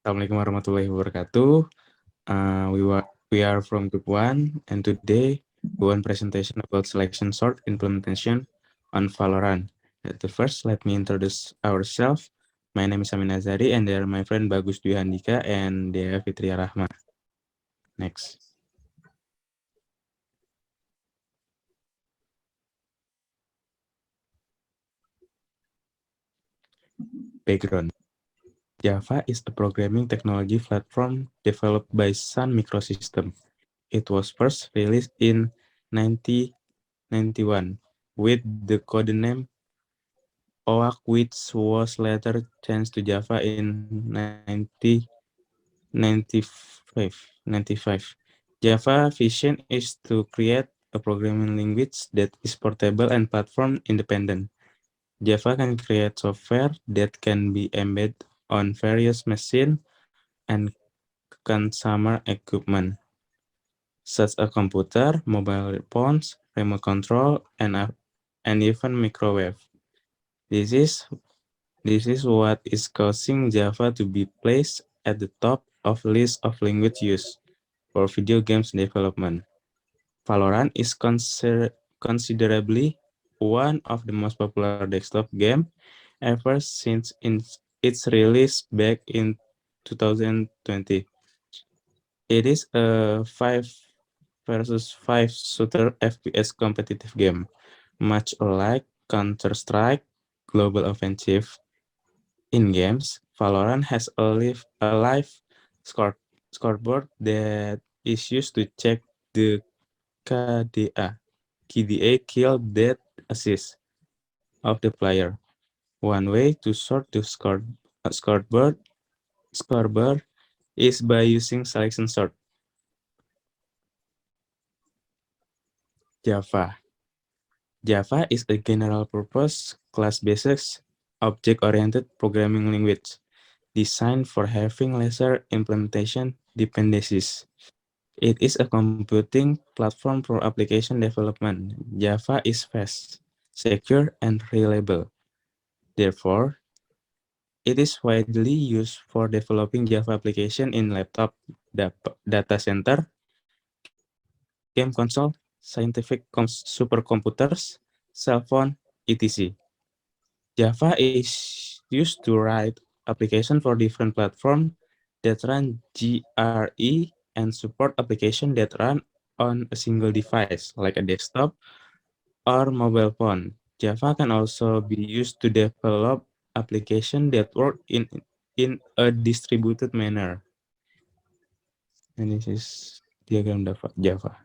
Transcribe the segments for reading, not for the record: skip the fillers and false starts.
Assalamualaikum warahmatullahi wabarakatuh. We are from Group 1, and today we want presentation about selection sort implementation on Valorant. At the first, let me introduce ourselves. My name is Amin Azari, and they are my friend Bagus Dwi Handika and Dea Fitria Rahma. Next. Background. Java is a programming technology platform developed by Sun Microsystems. It was first released in 1991 with the codename OAK, which was later changed to Java in 1995. Java vision is to create a programming language that is portable and platform independent. Java can create software that can be embedded on various machines and consumer equipment, such as computer, mobile phones, remote control, and even microwave. This is This is what is causing Java to be placed at the top of list of language used for video games development. Valorant is considerably one of the most popular desktop games ever since its release back in 2020. It is a 5 versus 5 shooter FPS competitive game, much like Counter-Strike Global Offensive. In games, Valorant has a live score, scoreboard that is used to check the KDA, kill, death, assist of the player. One way to sort the scoreboard is by using selection sort. Java. Java is a general-purpose, class-based, object-oriented programming language designed for having lesser implementation dependencies. It is a computing platform for application development. Java is fast, secure, and reliable. Therefore, it is widely used for developing Java application in laptop, data center, game console, scientific supercomputers, cell phone, etc. Java is used to write application for different platforms that run GRE and support application that run on a single device like a desktop or mobile phone. Java can also be used to develop applications that work in a distributed manner. And this is diagram Java.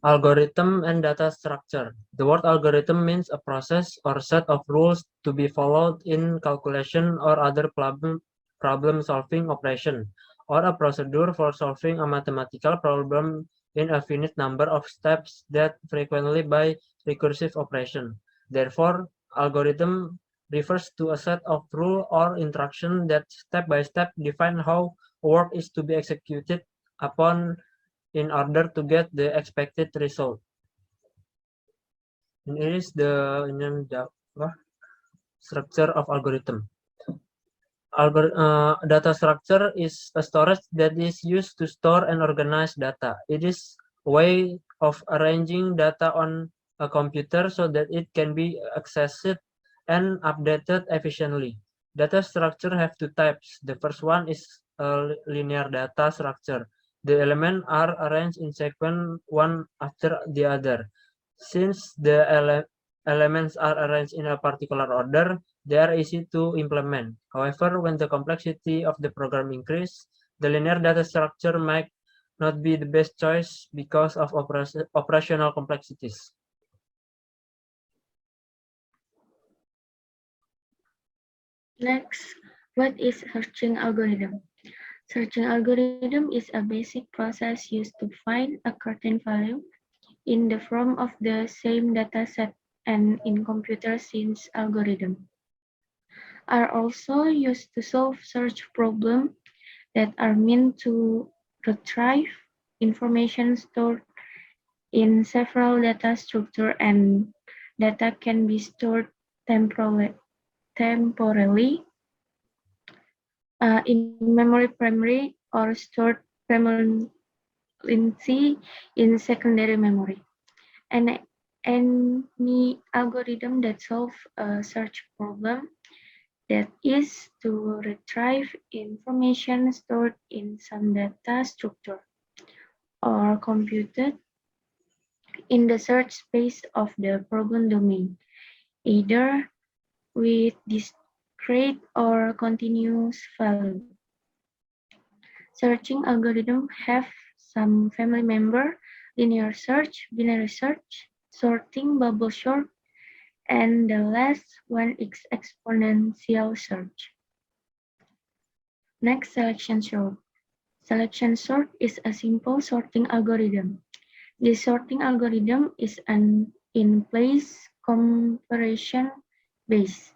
Algorithm and data structure. The word algorithm means a process or set of rules to be followed in calculation or other problem-solving operation, or a procedure for solving a mathematical problem in a finite number of steps that frequently by recursive operation. Therefore, algorithm refers to a set of rule or instruction that step by step define how work is to be executed upon in order to get the expected result. And it is the structure of algorithm. Data structure is a storage that is used to store and organize data. It is a way of arranging data on a computer so that it can be accessed and updated efficiently. Data structure have two types. The first one is a linear data structure. The elements are arranged in sequence one after the other. Since the elements are arranged in a particular order, they are easy to implement. However, when the complexity of the program increases, the linear data structure might not be the best choice because of operational complexities. Next, what is searching algorithm? Searching algorithm is a basic process used to find a certain value in the form of the same dataset, and in computer science algorithm are also used to solve search problems that are meant to retrieve information stored in several data structures, and data can be stored temporarily. temporarily in memory primary or stored permanently in secondary memory. And any algorithm that solves a search problem, that is to retrieve information stored in some data structure or computed in the search space of the program domain, either with discrete or continuous value. Searching algorithms have some family member: linear search, binary search, sorting, bubble sort, and the last one is exponential search. Next, selection sort. Selection sort is a simple sorting algorithm. This sorting algorithm is an in-place comparison-based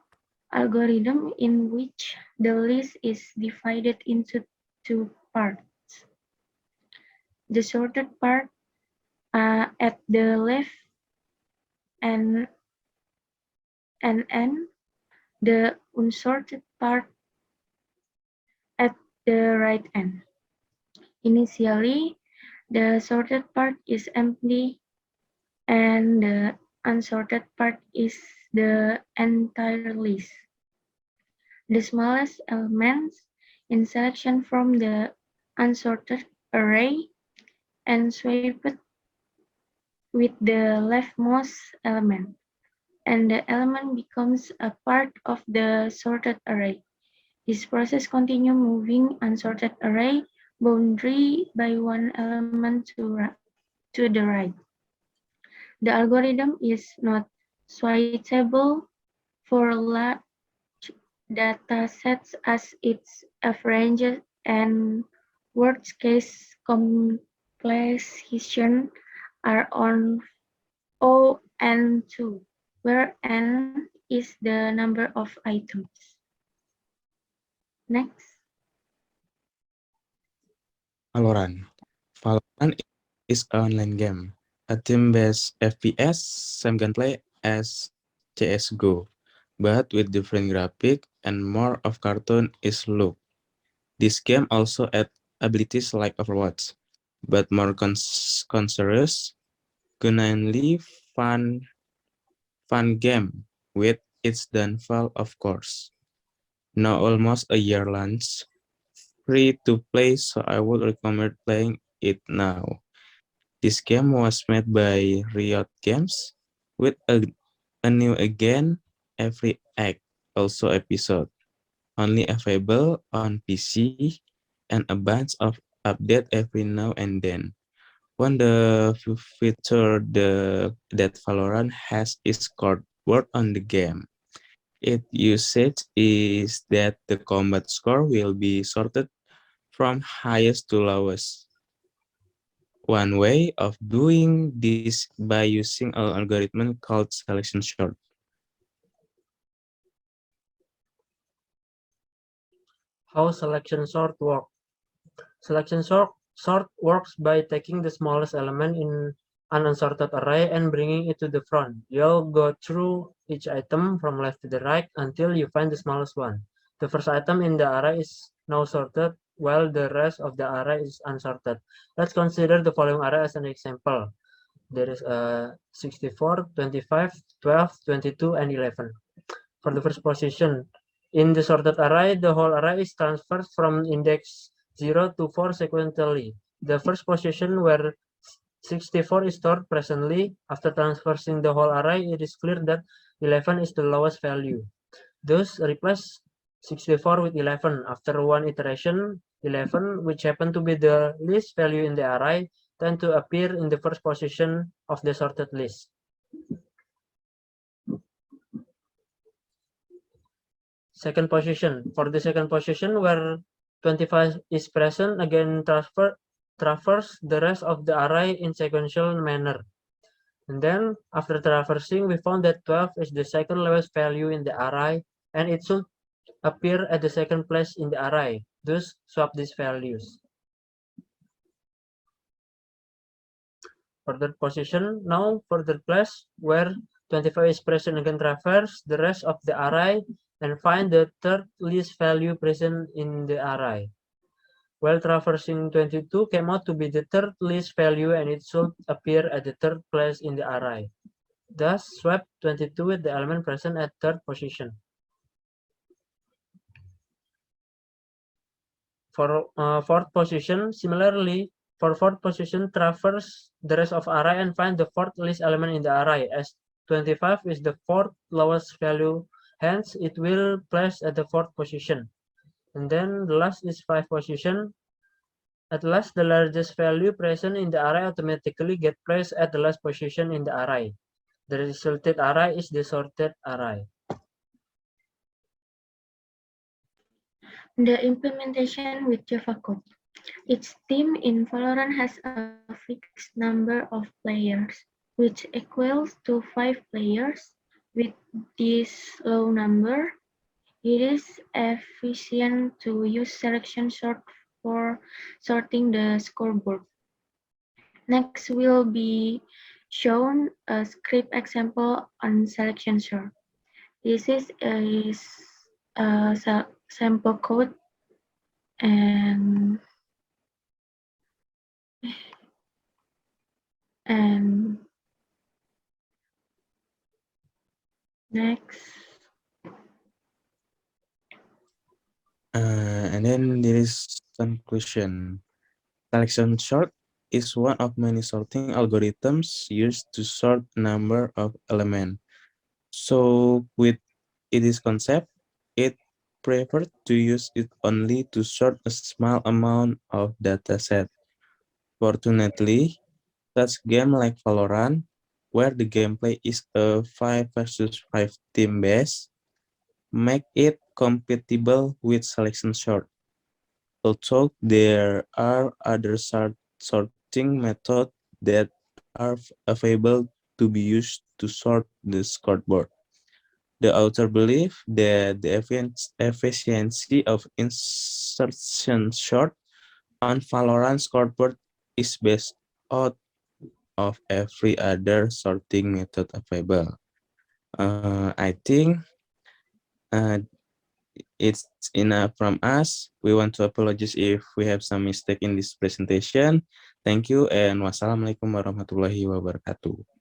algorithm in which the list is divided into two parts. The sorted part at the left and end, the unsorted part at the right end. Initially, the sorted part is empty and the unsorted part is the entire list. The smallest elements in selection from the unsorted array and swapped with the leftmost element, and the element becomes a part of the sorted array. This process continues moving unsorted array boundary by one element to the right. The algorithm is not suitable for large data sets as its averages and worst case completion are on O and 2, where n is the number of items. Next. Valorant. Valorant is an online game, a team-based FPS, same gameplay as CSGO, but with different graphic and more of cartoon-ish look. This game also adds abilities like Overwatch, but more serious, genuinely fun game with its downfall, of course. Now almost a year launch, free to play, so I would recommend playing it now. This game was made by Riot Games with a new again every act, also episode, only available on PC and a bunch of update every now and then. One the feature that Valorant has is called word on the game. Its usage is that the combat score will be sorted from highest to lowest. One way of doing this by using an algorithm called selection sort. How selection sort works? Selection sort works by taking the smallest element in an unsorted array and bringing it to the front. You'll go through each item from left to the right until you find the smallest one. The first item in the array is now sorted, while the rest of the array is unsorted. Let's consider the following array as an example. There is 64, 25, 12, 22, and 11. For the first position, in the sorted array, the whole array is transferred from index 0 to 4 sequentially. The first position where 64 is stored presently. After transversing the whole array, it is clear that 11 is the lowest value. Thus, replace 64 with 11. After one iteration, 11, which happen to be the least value in the array, tend to appear in the first position of the sorted list. Second position. For the second position, where 25 is present, again traverse the rest of the array in sequential manner. And then, after traversing, we found that 12 is the second lowest value in the array, and it should appear at the second place in the array. Thus, swap these values. For third position, now for third place, where 25 is present, again traverse the rest of the array and find the third least value present in the array. While traversing 22 came out to be the third least value and it should appear at the third place in the array. Thus, swap 22 with the element present at third position. For fourth position, similarly, for fourth position, traverse the rest of array and find the fourth least element in the array. As 25 is the fourth lowest value, hence it will place at the fourth position. And then the last is 5 position. At last, the largest value present in the array automatically get placed at the last position in the array. The resulted array is the sorted array. The implementation with Java code. Each team in Valorant has a fixed number of players, which equals to 5 players. With this low number, it is efficient to use selection sort for sorting the scoreboard. Next will be shown a script example on selection sort. This is a sample code and next. And then there is conclusion. Selection sort is one of many sorting algorithms used to sort a number of elements. So with its concept, it preferred to use it only to sort a small amount of data set. Fortunately, such game like Valorant, where the gameplay is a 5 versus 5 team base, make it compatible with selection sort. Although there are other sorting methods that are available to be used to sort the scoreboard. The author believes that the efficiency of insertion sort on Valorant scoreboard is based out of every other sorting method available. I think uh, it's enough from us. We want to apologize if we have some mistake in this presentation. Thank you and wassalamualaikum warahmatullahi wabarakatuh.